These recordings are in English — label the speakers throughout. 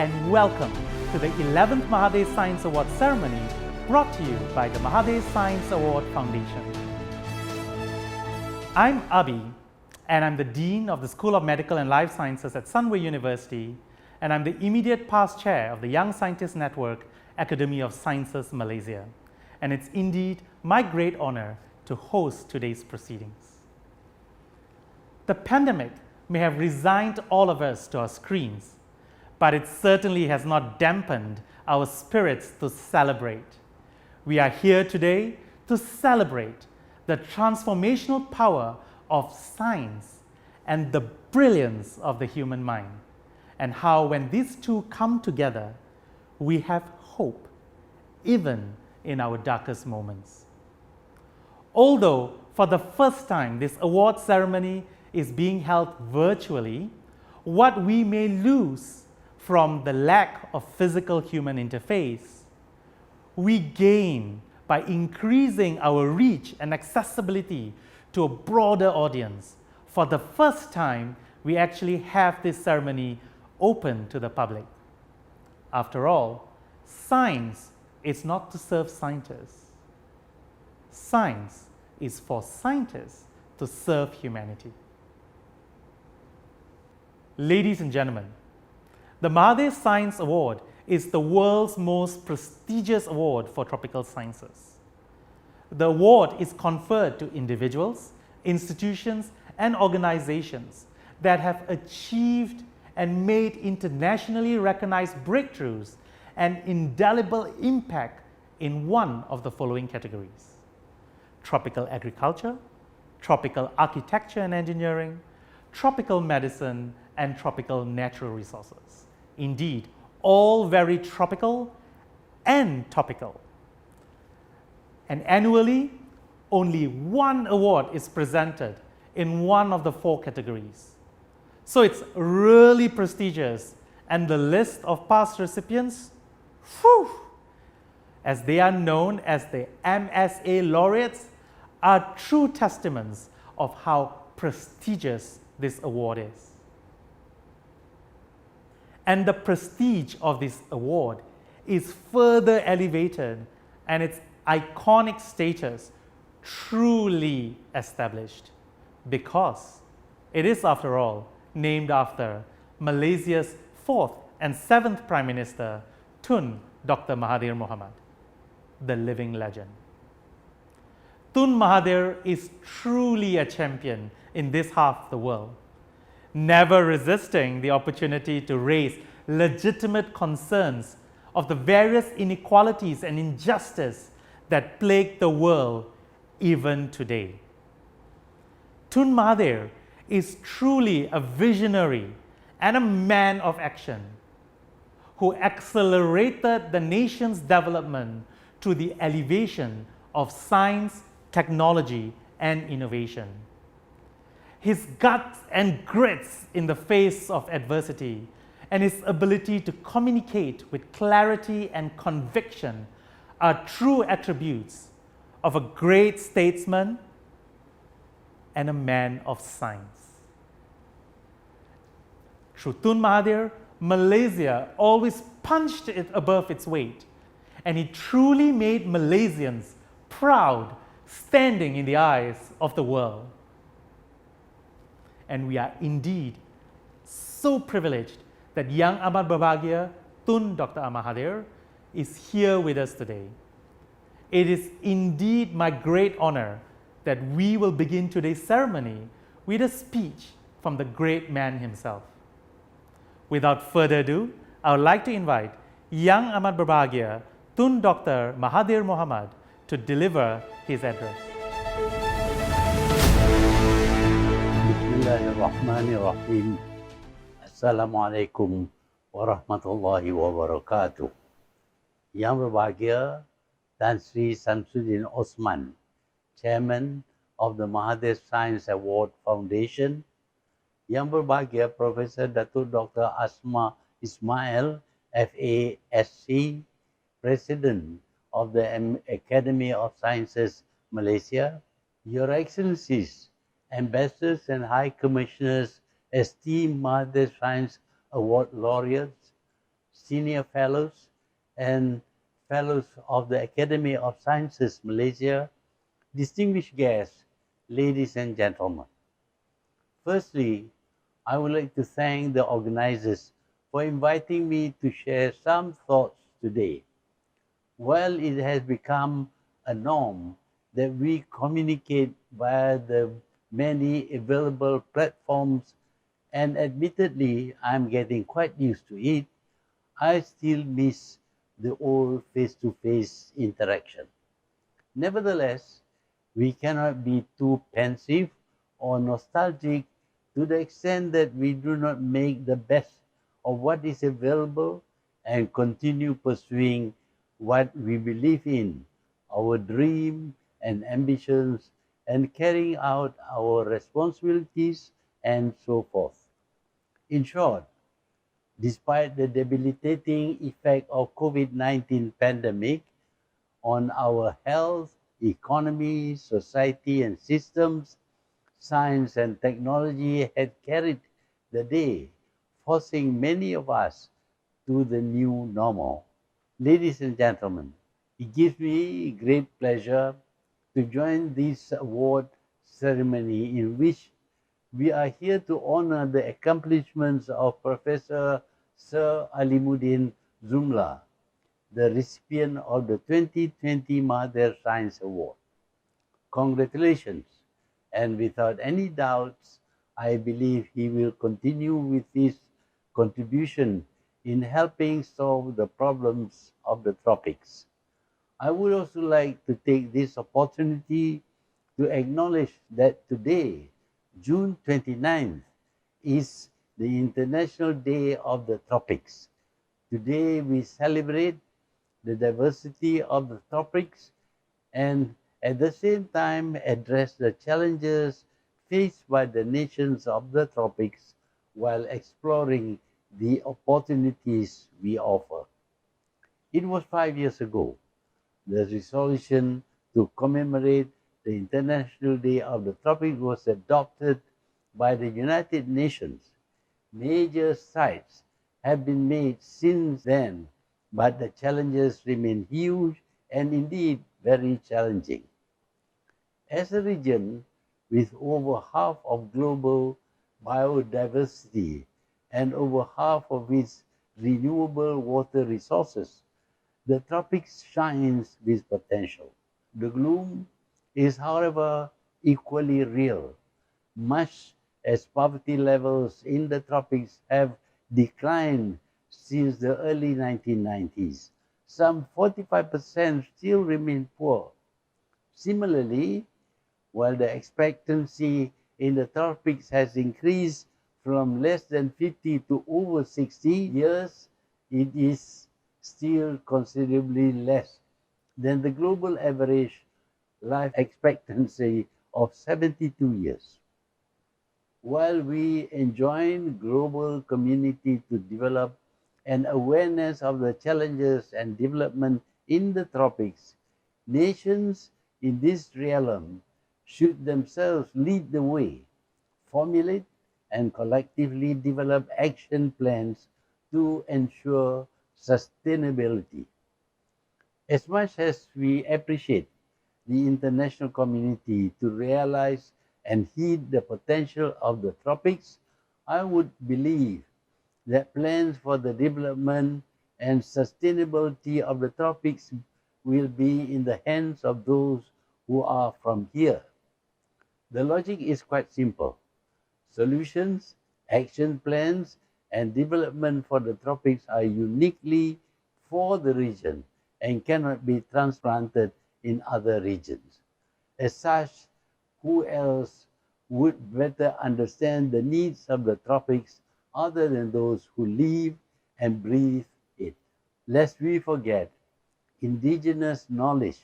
Speaker 1: and welcome to the 11th Mahathir Science Award Ceremony brought to you by the Mahathir Science Award Foundation. I'm Abi, and I'm the Dean of the School of Medical and Life Sciences at Sunway University, and I'm the immediate past chair of the Young Scientist Network, Academy of Sciences, Malaysia. And it's indeed my great honor to host today's proceedings. The pandemic may have resigned all of us to our screens, but it certainly has not dampened our spirits to celebrate. We are here today to celebrate the transformational power of science and the brilliance of the human mind, and how when these two come together, we have hope, even in our darkest moments. Although for the first time this award ceremony is being held virtually, what we may lose from the lack of physical human interface, we gain by increasing our reach and accessibility to a broader audience. For the first time, we actually have this ceremony open to the public. After all, science is not to serve scientists. Science is for scientists to serve humanity. Ladies and gentlemen, the Mahathir Science Award is the world's most prestigious award for tropical sciences. The award is conferred to individuals, institutions, and organizations that have achieved and made internationally recognized breakthroughs and indelible impact in one of the following categories: tropical agriculture, tropical architecture and engineering, tropical medicine, and tropical natural resources. Indeed, all very tropical and topical. And annually, only one award is presented in one of the four categories. So it's really prestigious, and the list of past recipients, as they are known as the MSA laureates, are true testaments of how prestigious this award is. And the prestige of this award is further elevated and its iconic status truly established, because it is, after all, named after Malaysia's 4th and 7th Prime Minister, Tun Dr. Mahathir Mohamad, the living legend. Tun Mahathir is truly a champion in this half of the world, never resisting the opportunity to raise legitimate concerns of the various inequalities and injustice that plague the world even today. Tun Mahathir is truly a visionary and a man of action who accelerated the nation's development to the elevation of science, technology, and innovation. His guts and grits in the face of adversity and his ability to communicate with clarity and conviction are true attributes of a great statesman and a man of science. Through Tun Mahathir, Malaysia always punched it above its weight, and he truly made Malaysians proud, standing in the eyes of the world. And we are indeed so privileged that young Amat Berbahagia, Tun Dr. Mahathir, is here with us today. It is indeed my great honor that we will begin today's ceremony with a speech from the great man himself. Without further ado, I would like to invite young Amat Berbahagia, Tun Dr. Mahathir Mohamad, to deliver his address.
Speaker 2: Bismillahirrahmanirrahim. Assalamualaikum warahmatullahi wabarakatuh. Yang berbahagia Tan Sri Samsudin Osman, Chairman of the Mahathir Science Award Foundation. Yang berbahagia Professor Datuk Dr. Asma Ismail, FASc, President of the Academy of Sciences, Malaysia. Your Excellencies, Ambassadors and High Commissioners, esteemed Mahathir Science Award laureates, senior fellows, and fellows of the Academy of Sciences Malaysia, distinguished guests, ladies and gentlemen. Firstly, I would like to thank the organizers for inviting me to share some thoughts today. While it has become a norm that we communicate via the many available platforms, and admittedly I'm getting quite used to it, I still miss the old face-to-face interaction. Nevertheless, we cannot be too pensive or nostalgic to the extent that we do not make the best of what is available and continue pursuing what we believe in, our dreams and ambitions, and carrying out our responsibilities and so forth. In short, despite the debilitating effect of COVID-19 pandemic on our health, economy, society and systems, science and technology had carried the day, forcing many of us to the new normal. Ladies and gentlemen, it gives me great pleasure to join this award ceremony in which we are here to honor the accomplishments of Professor Sir Alimuddin Zumla, the recipient of the 2020 Mahathir Science Award. Congratulations, and without any doubts, I believe he will continue with his contribution in helping solve the problems of the tropics. I would also like to take this opportunity to acknowledge that today, June 29th, is the International Day of the Tropics. Today we celebrate the diversity of the tropics and at the same time address the challenges faced by the nations of the tropics while exploring the opportunities we offer. It was 5 years ago. The resolution to commemorate the International Day of the Tropics was adopted by the United Nations. Major strides have been made since then, but the challenges remain huge and indeed very challenging. As a region with over half of global biodiversity and over half of its renewable water resources, the tropics shines with potential. The gloom is, however, equally real. Much as poverty levels in the tropics have declined since the early 1990s, some 45% still remain poor. Similarly, while the expectancy in the tropics has increased from less than 50 to over 60 years, it is still considerably less than the global average life expectancy of 72 years. While we enjoin global community to develop an awareness of the challenges and development in the tropics, nations in this realm should themselves lead the way, formulate and collectively develop action plans to ensure sustainability. As much as we appreciate the international community to realize and heed the potential of the tropics, I would believe that plans for the development and sustainability of the tropics will be in the hands of those who are from here. The logic is quite simple. Solutions, action plans, and development for the tropics are uniquely for the region and cannot be transplanted in other regions. As such, who else would better understand the needs of the tropics other than those who live and breathe it? Lest we forget, indigenous knowledge,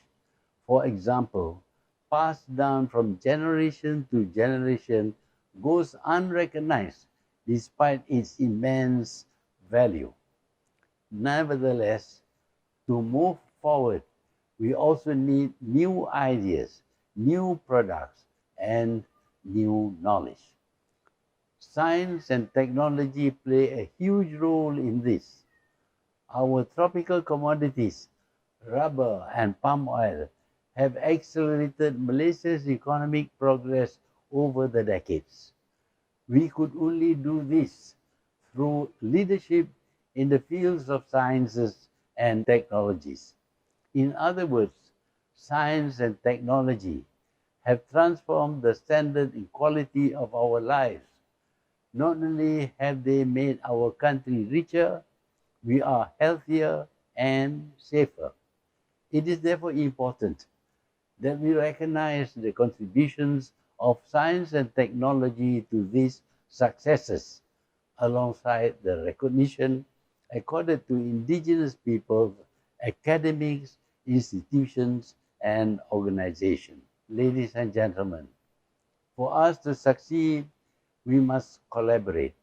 Speaker 2: for example, passed down from generation to generation, goes unrecognized despite its immense value. Nevertheless, to move forward, we also need new ideas, new products, and new knowledge. Science and technology play a huge role in this. Our tropical commodities, rubber and palm oil, have accelerated Malaysia's economic progress over the decades. We could only do this through leadership in the fields of sciences and technologies. In other words, science and technology have transformed the standard and quality of our lives. Not only have they made our country richer, we are healthier and safer. It is therefore important that we recognize the contributions of science and technology to these successes, alongside the recognition accorded to indigenous peoples, academics, institutions, and organizations. Ladies and gentlemen, for us to succeed, we must collaborate.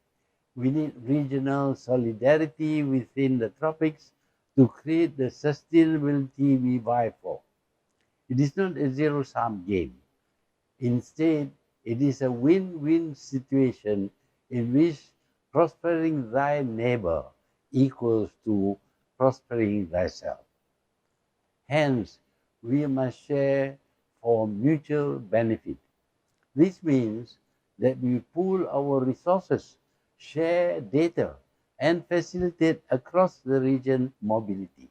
Speaker 2: We need regional solidarity within the tropics to create the sustainability we vie for. It is not a zero-sum game. Instead, it is a win-win situation in which prospering thy neighbor equals to prospering thyself. Hence, we must share for mutual benefit. This means that we pool our resources, share data, and facilitate across the region mobility.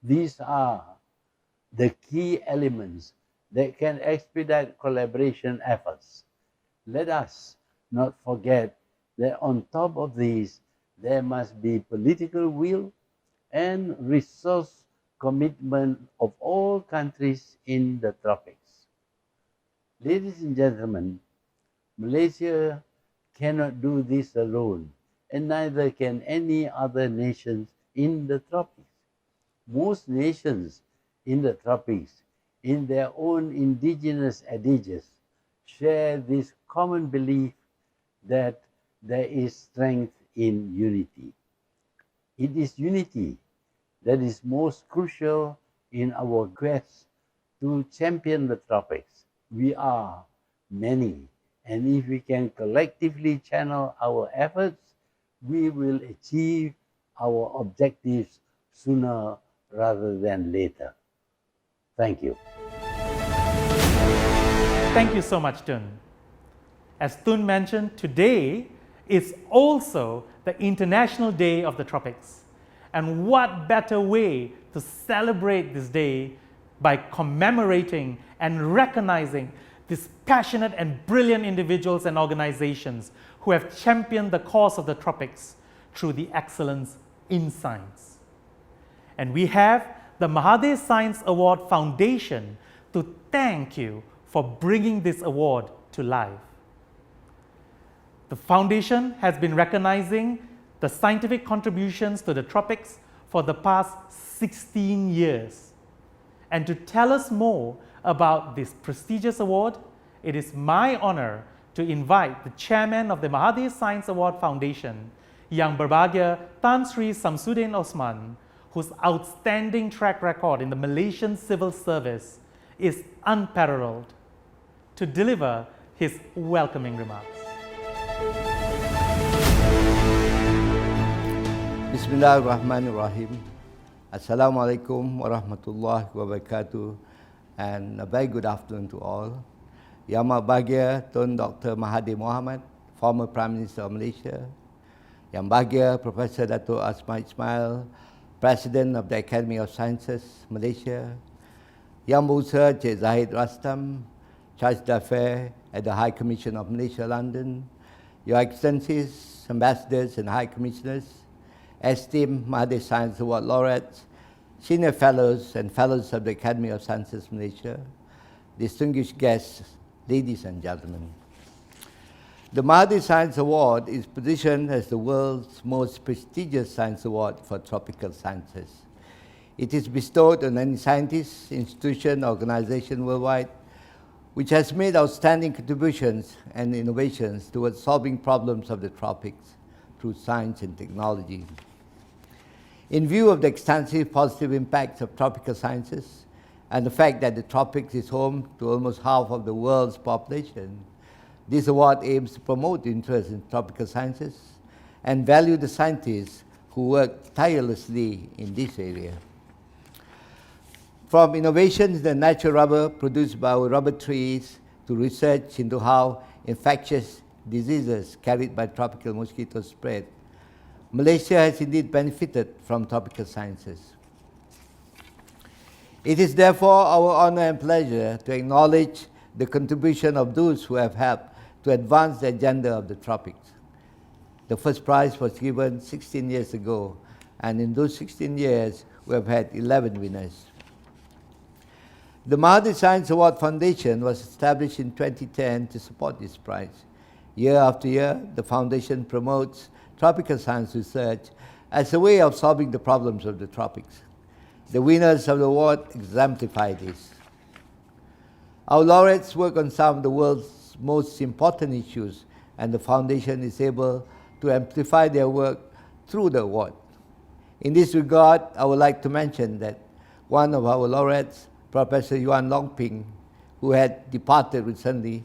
Speaker 2: These are the key elements that can expedite collaboration efforts. Let us not forget that on top of these, there must be political will and resource commitment of all countries in the tropics. Ladies and gentlemen, Malaysia cannot do this alone, and neither can any other nations in the tropics. Most nations in the tropics, in their own indigenous adages, share this common belief that there is strength in unity. It is unity that is most crucial in our quest to champion the tropics. We are many, and if we can collectively channel our efforts, we will achieve our objectives sooner rather than later. Thank you.
Speaker 1: Thank you so much, Tun. As Tun mentioned, today is also the International Day of the Tropics. And what better way to celebrate this day by commemorating and recognizing these passionate and brilliant individuals and organizations who have championed the cause of the tropics through the excellence in science. And we have the Mahathir Science Award Foundation to thank you for bringing this award to life. The foundation has been recognizing the scientific contributions to the tropics for the past 16 years. And to tell us more about this prestigious award, it is my honor to invite the chairman of the Mahathir Science Award Foundation, Yang Berbahagia Tan Sri Samsudin Osman, whose outstanding track record in the Malaysian civil service is unparalleled, to deliver his welcoming remarks.
Speaker 3: Bismillahirrahmanirrahim. Assalamualaikum warahmatullahi wabarakatuh, and a very good afternoon to all. Yang Bahagia Tun Dr. Mahathir Mohamad, former Prime Minister of Malaysia. Yang Bahagia Professor Datuk Asma Ismail, President of the Academy of Sciences, Malaysia. Yang Besar Cik Zahid Rastam, Charge d'Affaires at the High Commission of Malaysia, London. Your Excellencies, Ambassadors and High Commissioners, esteemed Mahathir Science Award laureates, senior fellows and fellows of the Academy of Sciences, Malaysia, distinguished guests, ladies and gentlemen. The Mahathir Science Award is positioned as the world's most prestigious science award for tropical sciences. It is bestowed on any scientist, institution, organization worldwide which has made outstanding contributions and innovations towards solving problems of the tropics through science and technology. In view of the extensive positive impacts of tropical sciences and the fact that the tropics is home to almost half of the world's population, this award aims to promote interest in tropical sciences and value the scientists who work tirelessly in this area. From innovations in the natural rubber produced by our rubber trees to research into how infectious diseases carried by tropical mosquitoes spread, Malaysia has indeed benefited from tropical sciences. It is therefore our honor and pleasure to acknowledge the contribution of those who have helped to advance the agenda of the tropics. The first prize was given 16 years ago, and in those 16 years, we have had 11 winners. The Mahathir Science Award Foundation was established in 2010 to support this prize. Year after year, the foundation promotes tropical science research as a way of solving the problems of the tropics. The winners of the award exemplify this. Our laureates work on some of the world's most important issues, and the foundation is able to amplify their work through the award. In this regard, I would like to mention that one of our laureates, Professor Yuan Longping, who had departed recently,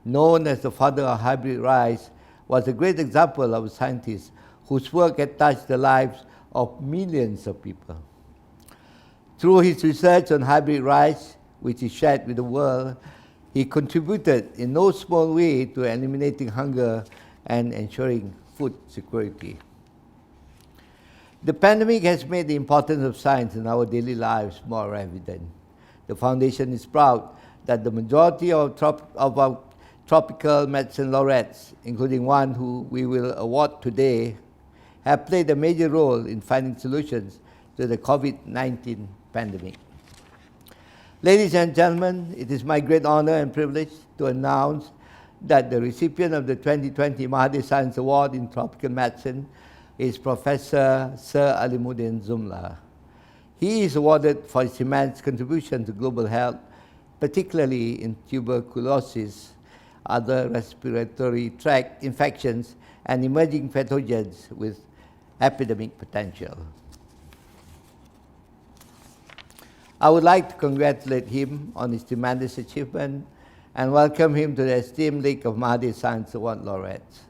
Speaker 3: known as the father of hybrid rice, was a great example of a scientist whose work had touched the lives of millions of people. Through his research on hybrid rice, which he shared with the world, he contributed in no small way to eliminating hunger and ensuring food security. The pandemic has made the importance of science in our daily lives more evident. The foundation is proud that the majority of our tropical medicine laureates, including one who we will award today, have played a major role in finding solutions to the COVID-19 pandemic. Ladies and gentlemen, it is my great honor and privilege to announce that the recipient of the 2020 Mahathir Science Award in Tropical Medicine is Professor Sir Alimuddin Zumla. He is awarded for his immense contribution to global health, particularly in tuberculosis, other respiratory tract infections, and emerging pathogens with epidemic potential. I would like to congratulate him on his tremendous achievement and welcome him to the esteemed league of Mahathir Science Award laureates.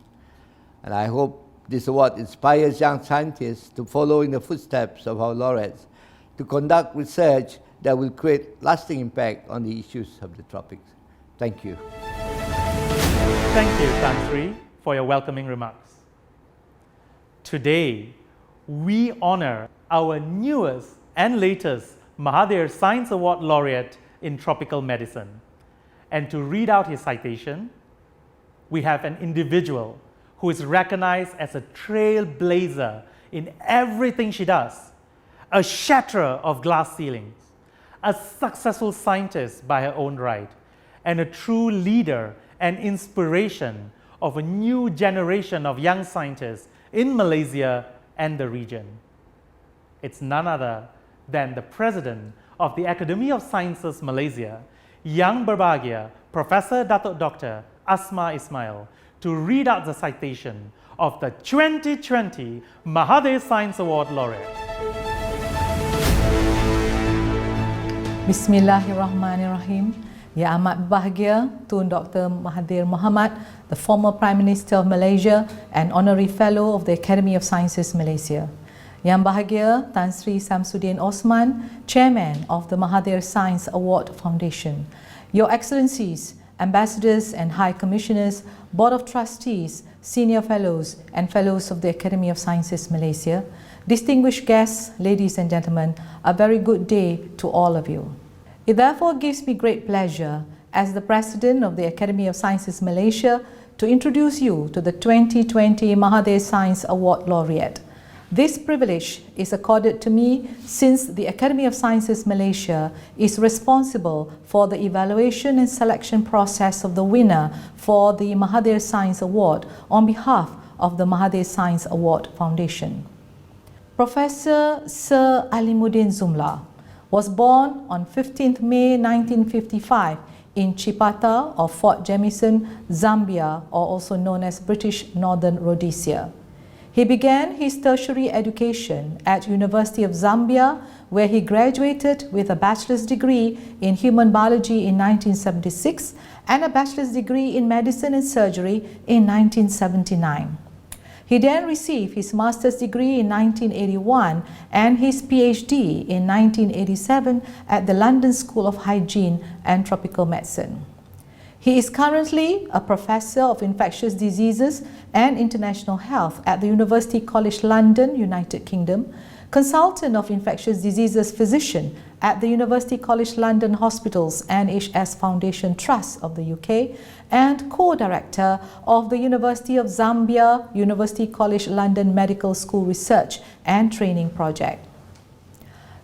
Speaker 3: And I hope this award inspires young scientists to follow in the footsteps of our laureates to conduct research that will create lasting impact on the issues of the tropics. Thank you.
Speaker 1: Thank you, Tan Sri, for your welcoming remarks. Today, we honor our newest and latest Mahathir Science Award laureate in tropical medicine. And to read out his citation, we have an individual who is recognized as a trailblazer in everything she does, a shatterer of glass ceilings, a successful scientist by her own right, and a true leader and inspiration of a new generation of young scientists in Malaysia and the region. It's none other than the President of the Academy of Sciences Malaysia, Yang Berbahagia, Professor Datuk Dr. Asma Ismail, to read out the citation of the 2020 Mahathir Science Award laureate.
Speaker 4: Bismillahirrahmanirrahim. Ya amat berbahagia Tun Dr. Mahathir Mohamad, the former Prime Minister of Malaysia and Honorary Fellow of the Academy of Sciences Malaysia. Yang Bahagia Tan Sri Samsudin Osman, Chairman of the Mahathir Science Award Foundation. Your Excellencies, Ambassadors and High Commissioners, Board of Trustees, Senior Fellows and Fellows of the Academy of Sciences Malaysia, distinguished guests, ladies and gentlemen, a very good day to all of you. It therefore gives me great pleasure as the President of the Academy of Sciences Malaysia to introduce you to the 2020 Mahathir Science Award laureate. This privilege is accorded to me since the Academy of Sciences Malaysia is responsible for the evaluation and selection process of the winner for the Mahathir Science Award on behalf of the Mahathir Science Award Foundation. Professor Sir Alimuddin Zumla was born on 15th May 1955 in Chipata of Fort Jamison, Zambia, or also known as British Northern Rhodesia. He began his tertiary education at University of Zambia, where he graduated with a bachelor's degree in human biology in 1976 and a bachelor's degree in medicine and surgery in 1979. He then received his master's degree in 1981 and his PhD in 1987 at the London School of Hygiene and Tropical Medicine. He is currently a Professor of Infectious Diseases and International Health at the University College London, United Kingdom, Consultant of Infectious Diseases Physician at the University College London Hospitals NHS Foundation Trust of the UK, and Co-Director of the University of Zambia University College London Medical School Research and Training Project.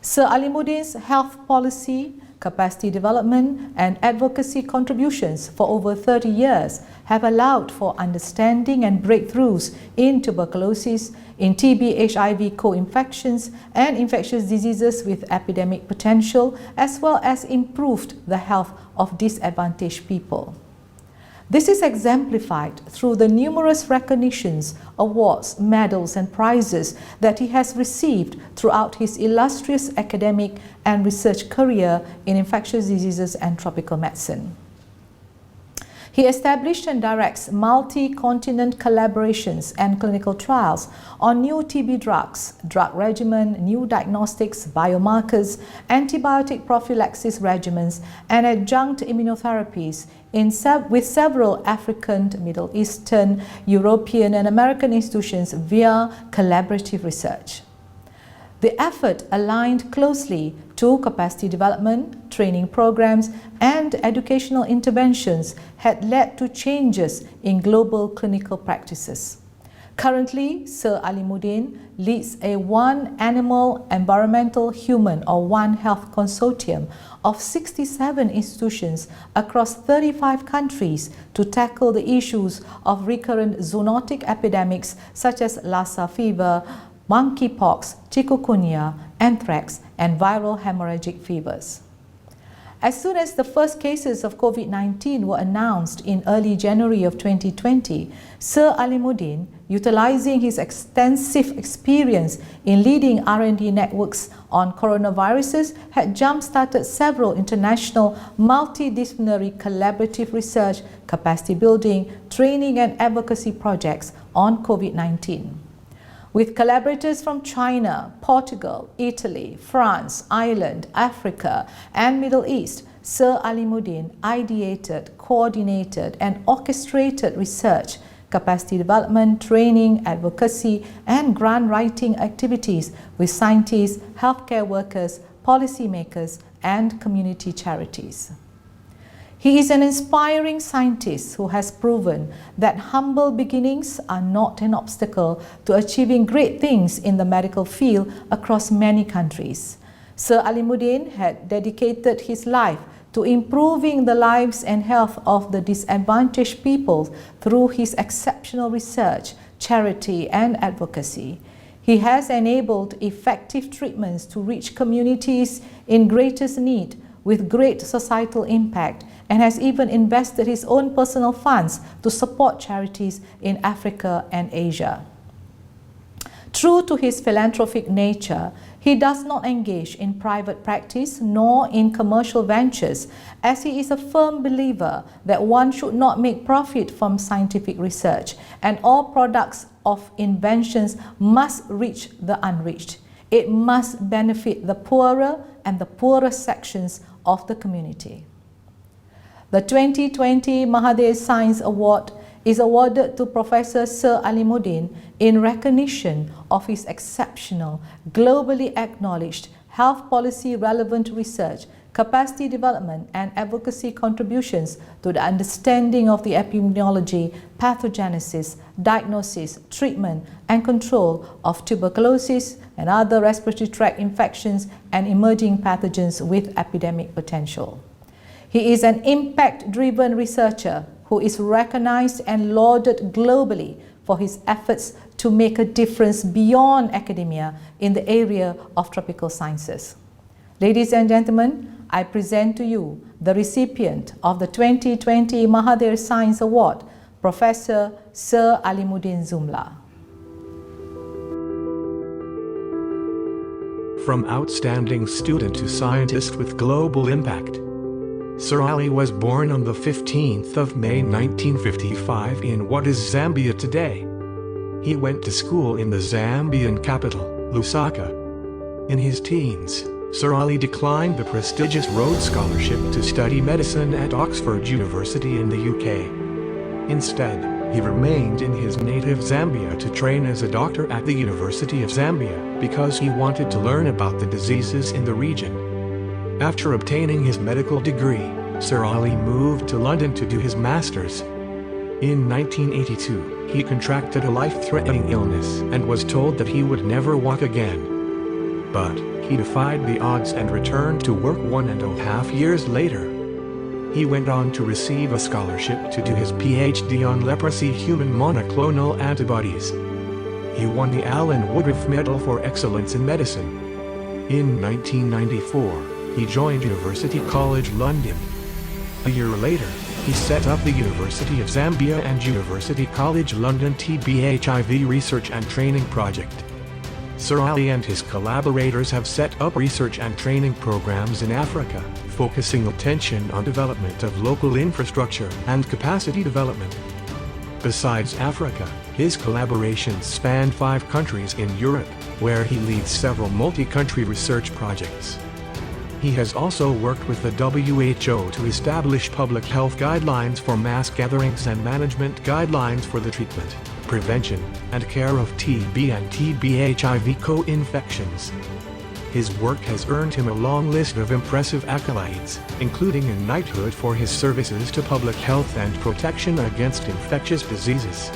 Speaker 4: Sir Alimuddin's health policy, capacity development and advocacy contributions for over 30 years have allowed for understanding and breakthroughs in tuberculosis, in TB, HIV co-infections and infectious diseases with epidemic potential, as well as improved the health of disadvantaged people. This is exemplified through the numerous recognitions, awards, medals and prizes that he has received throughout his illustrious academic and research career in infectious diseases and tropical medicine. He established and directs multi-continent collaborations and clinical trials on new TB drugs, drug regimen, new diagnostics, biomarkers, antibiotic prophylaxis regimens, and adjunct immunotherapies with several African, Middle Eastern, European, and American institutions via collaborative research. The effort aligned closely to capacity development, training programs, and educational interventions had led to changes in global clinical practices. Currently, Sir Alimuddin leads a One Animal, Environmental, Human or One Health consortium of 67 institutions across 35 countries to tackle the issues of recurrent zoonotic epidemics such as Lassa fever, monkeypox, chikungunya, anthrax, and viral hemorrhagic fevers. As soon as the first cases of COVID-19 were announced in early January of 2020, Sir Alimuddin, utilizing his extensive experience in leading R&D networks on coronaviruses, had jump-started several international multidisciplinary collaborative research, capacity building, training and advocacy projects on COVID-19. With collaborators from China, Portugal, Italy, France, Ireland, Africa, and Middle East, Sir Alimuddin ideated, coordinated, and orchestrated research, capacity development, training, advocacy, and grant writing activities with scientists, healthcare workers, policymakers, and community charities. He is an inspiring scientist who has proven that humble beginnings are not an obstacle to achieving great things in the medical field across many countries. Sir Alimuddin had dedicated his life to improving the lives and health of the disadvantaged people through his exceptional research, charity, and advocacy. He has enabled effective treatments to reach communities in greatest need with great societal impact, and has even invested his own personal funds to support charities in Africa and Asia. True to his philanthropic nature, he does not engage in private practice nor in commercial ventures, as he is a firm believer that one should not make profit from scientific research, and all products of inventions must reach the unreached. It must benefit the poorer and the poorest sections of the community. The 2020 Mahathir Science Award is awarded to Professor Sir Alimuddin in recognition of his exceptional, globally acknowledged health policy relevant research, capacity development and advocacy contributions to the understanding of the epidemiology, pathogenesis, diagnosis, treatment and control of tuberculosis and other respiratory tract infections and emerging pathogens with epidemic potential. He is an impact-driven researcher who is recognized and lauded globally for his efforts to make a difference beyond academia in the area of tropical sciences. Ladies and gentlemen, I present to you the recipient of the 2020 Mahathir Science Award, Professor Sir Alimuddin Zumla.
Speaker 5: From outstanding student to scientist with global impact, Sir Ali was born on the 15th of May 1955 in what is Zambia today. He went to school in the Zambian capital, Lusaka. In his teens, Sir Ali declined the prestigious Rhodes Scholarship to study medicine at Oxford University in the UK. Instead, he remained in his native Zambia to train as a doctor at the University of Zambia because he wanted to learn about the diseases in the region. After obtaining his medical degree, Sir Ali moved to London to do his master's. In 1982, he contracted a life-threatening illness and was told that he would never walk again. But he defied the odds and returned to work 1.5 years later. He went on to receive a scholarship to do his PhD on leprosy human monoclonal antibodies. He won the Alan Woodruff Medal for Excellence in Medicine. In 1994, he joined University College London. A year later, he set up the University of Zambia and University College London YBhg Research and Training Project. Sir Ali and his collaborators have set up research and training programs in Africa, focusing attention on development of local infrastructure and capacity development. Besides Africa, his collaborations span 5 countries in Europe, where he leads several multi-country research projects. He has also worked with the WHO to establish public health guidelines for mass gatherings and management guidelines for the treatment, prevention, and care of TB and TB-HIV co-infections. His work has earned him a long list of impressive accolades, including a knighthood for his services to public health and protection against infectious diseases.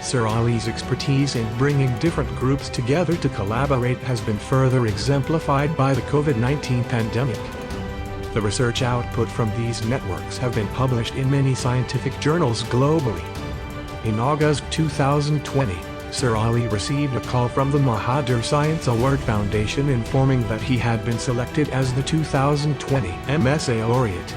Speaker 5: Sir Ali's expertise in bringing different groups together to collaborate has been further exemplified by the COVID-19 pandemic. The research output from these networks have been published in many scientific journals globally. In August 2020, Sir Ali received a call from the Mahathir Science Award Foundation informing that he had been selected as the 2020 MSA laureate.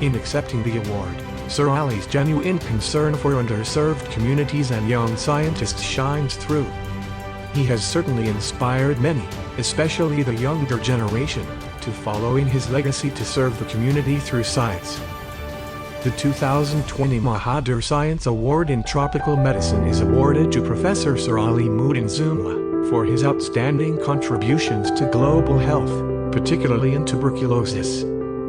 Speaker 5: In accepting the award, Sir Ali's genuine concern for underserved communities and young scientists shines through. He has certainly inspired many, especially the younger generation, to follow in his legacy to serve the community through science. The 2020 Mahathir Science Award in Tropical Medicine is awarded to Professor Sir Alimuddin Zumla for his outstanding contributions to global health, particularly in tuberculosis,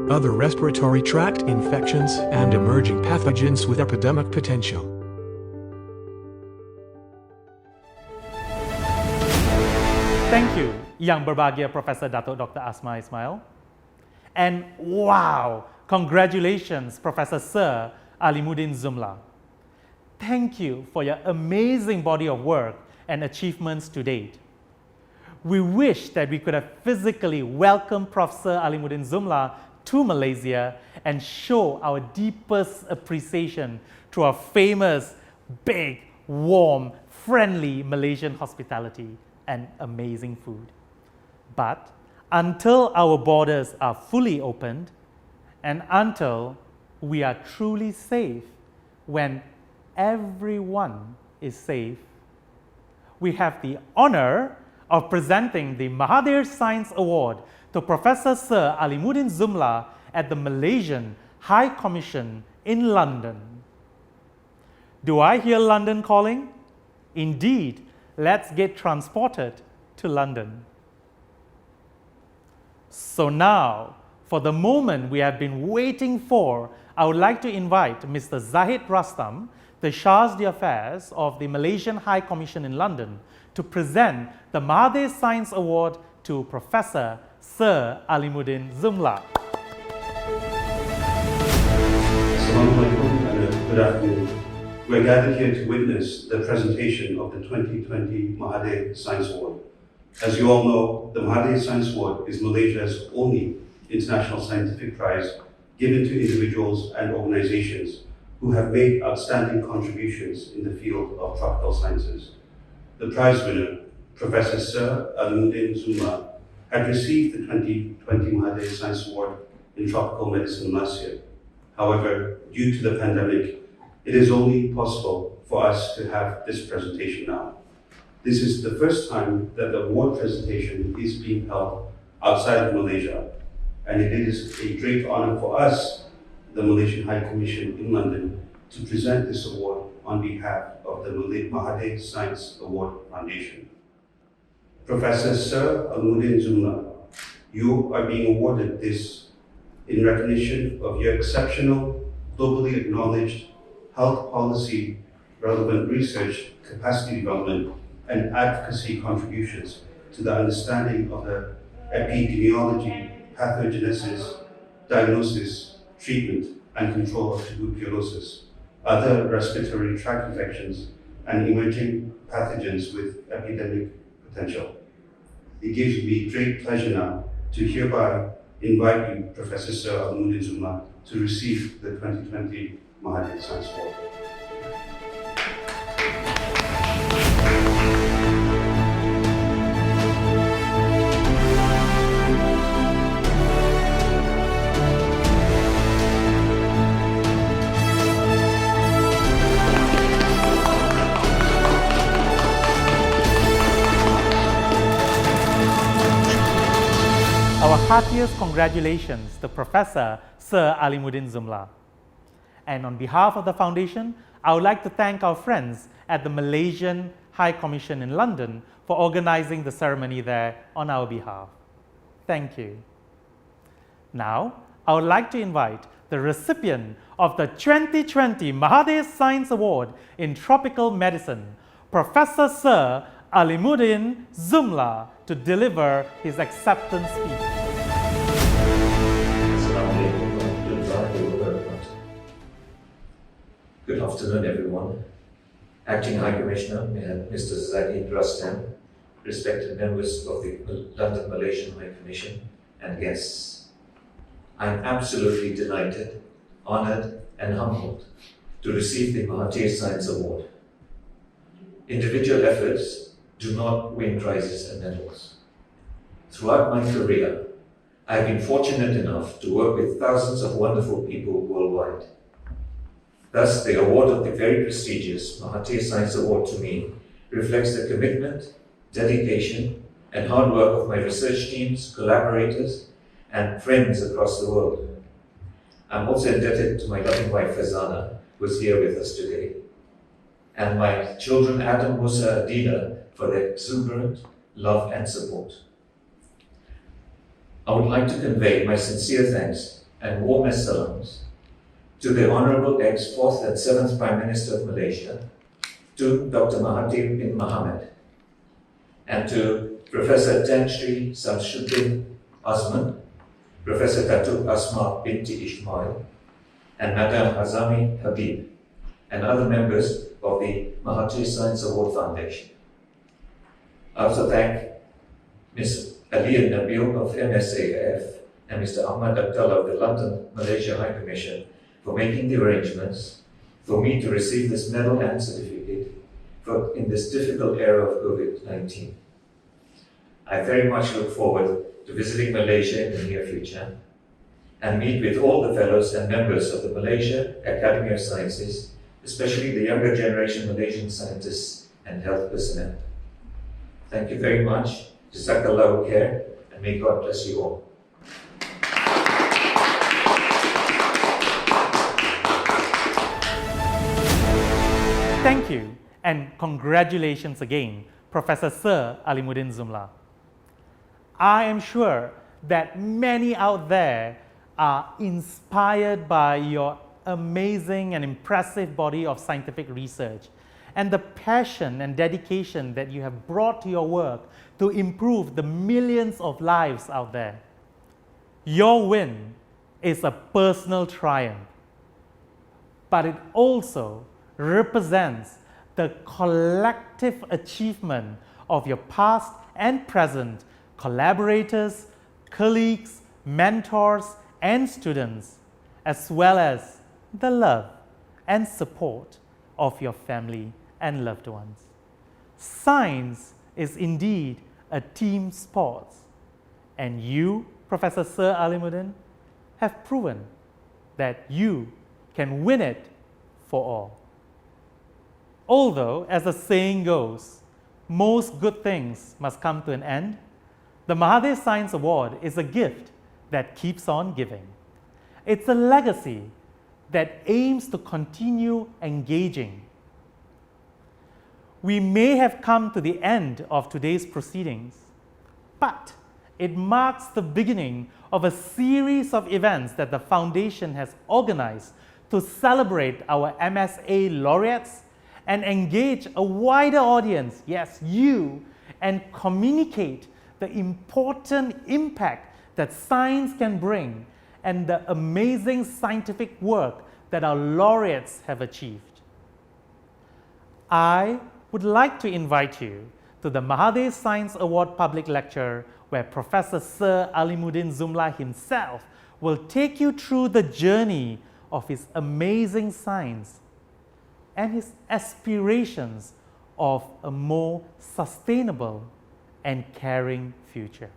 Speaker 5: other respiratory tract infections, and emerging pathogens with epidemic potential.
Speaker 1: Thank you, Yang Berbahagia Professor Datuk Dr. Asma Ismail. And wow, congratulations, Professor Sir Alimuddin Zumla. Thank you for your amazing body of work and achievements to date. We wish that we could have physically welcomed Prof. Sir Alimuddin Zumla to Malaysia and show our deepest appreciation to our famous, big, warm, friendly Malaysian hospitality and amazing food. But until our borders are fully opened and until we are truly safe, when everyone is safe, we have the honor of presenting the Mahathir Science Award to Professor Sir Alimuddin Zumla at the Malaysian High Commission in London. Do I hear London calling? Indeed, let's get transported to London. So now, for the moment we have been waiting for, I would like to invite Mr. Zahid Rastam, the Charge d'Affaires of the Malaysian High Commission in London, to present the Mahathir Science Award to Professor Sir Alimuddin Zumla.
Speaker 6: Assalamualaikum and good afternoon. We are gathered here to witness the presentation of the 2020 Mahathir Science Award. As you all know, the Mahathir Science Award is Malaysia's only international scientific prize given to individuals and organizations who have made outstanding contributions in the field of tropical sciences. The prize winner, Professor Sir Alimuddin Zumla, had received the 2020 Mahathir Science Award in Tropical Medicine last year. However, due to the pandemic, it is only possible for us to have this presentation now. This is the first time that the award presentation is being held outside of Malaysia, and it is a great honor for us, the Malaysian High Commission in London, to present this award on behalf of the Mahathir Science Award Foundation. Professor Sir Alimuddin Zumla, you are being awarded this in recognition of your exceptional, globally acknowledged health policy, relevant research, capacity development, and advocacy contributions to the understanding of the epidemiology, pathogenesis, diagnosis, treatment, and control of tuberculosis, other respiratory tract infections, and emerging pathogens with epidemic potential. It gives me great pleasure now to hereby invite you, Professor Sir Alimuddin Zumla, to receive the 2020 Mahathir Science Award.
Speaker 1: Our heartiest congratulations to Professor Sir Alimuddin Zumla. And on behalf of the Foundation, I would like to thank our friends at the Malaysian High Commission in London for organizing the ceremony there on our behalf. Thank you. Now, I would like to invite the recipient of the 2020 Mahathir Science Award in Tropical Medicine, Professor Sir Alimuddin Zumla, to deliver his acceptance speech.
Speaker 7: Good afternoon, everyone. Acting High Commissioner, Mr. Zahid Rastam, respected members of the London Malaysian High Commission, and guests. I am absolutely delighted, honoured, and humbled to receive the Mahathir Science Award. Individual efforts do not win prizes and medals. Throughout my career, I have been fortunate enough to work with thousands of wonderful people worldwide. Thus, the award of the very prestigious Mahathir Science Award to me reflects the commitment, dedication, and hard work of my research teams, collaborators, and friends across the world. I'm also indebted to my loving wife Fazana, who is here with us today, and my children Adam, Musa, Adila, for their exuberant love and support. I would like to convey my sincere thanks and warmest salams to the Honourable ex-4th and 7th Prime Minister of Malaysia, to Dr. Mahathir bin Mohamad, and to Professor Tan Sri Samsudin Osman, Professor Datuk Asma binti Ismail, and Madam Azami Habib, and other members of the Mahathir Science Award Foundation. I also thank Ms. Aliya Nabil of MSAF and Mr. Ahmad Abdullah of the London Malaysia High Commission for making the arrangements for me to receive this medal and certificate in this difficult era of COVID-19. I very much look forward to visiting Malaysia in the near future and meet with all the fellows and members of the Malaysia Academy of Sciences, especially the younger generation Malaysian scientists and health personnel. Thank you very much. Jazakallahu khair, and may God bless you all.
Speaker 1: Thank you, and congratulations again, Professor Sir Alimuddin Zumla. I am sure that many out there are inspired by your amazing and impressive body of scientific research and the passion and dedication that you have brought to your work to improve the millions of lives out there. Your win is a personal triumph, but it also represents the collective achievement of your past and present collaborators, colleagues, mentors, and students, as well as the love and support of your family and loved ones. Science is indeed a team sport, and you, Professor Sir Alimuddin, have proven that you can win it for all. Although, as the saying goes, most good things must come to an end, the Mahathir Science Award is a gift that keeps on giving. It's a legacy that aims to continue engaging we may have come to the end of today's proceedings, but it marks the beginning of a series of events that the Foundation has organized to celebrate our MSA laureates and engage a wider audience, yes, you, and communicate the important impact that science can bring and the amazing scientific work that our laureates have achieved. I would like to invite you to the Mahathir Science Award public lecture where Professor Sir Alimuddin Zumla himself will take you through the journey of his amazing science and his aspirations of a more sustainable and caring future.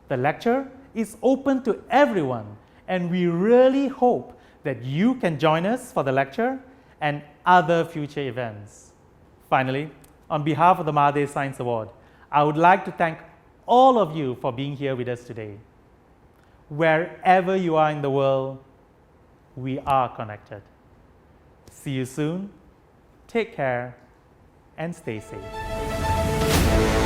Speaker 1: The lecture is open to everyone, and we really hope that you can join us for the lecture and other future events. Finally, on behalf of the Mahathir Science Award, I would like to thank all of you for being here with us today. Wherever you are in the world, we are connected. See you soon, take care, and stay safe.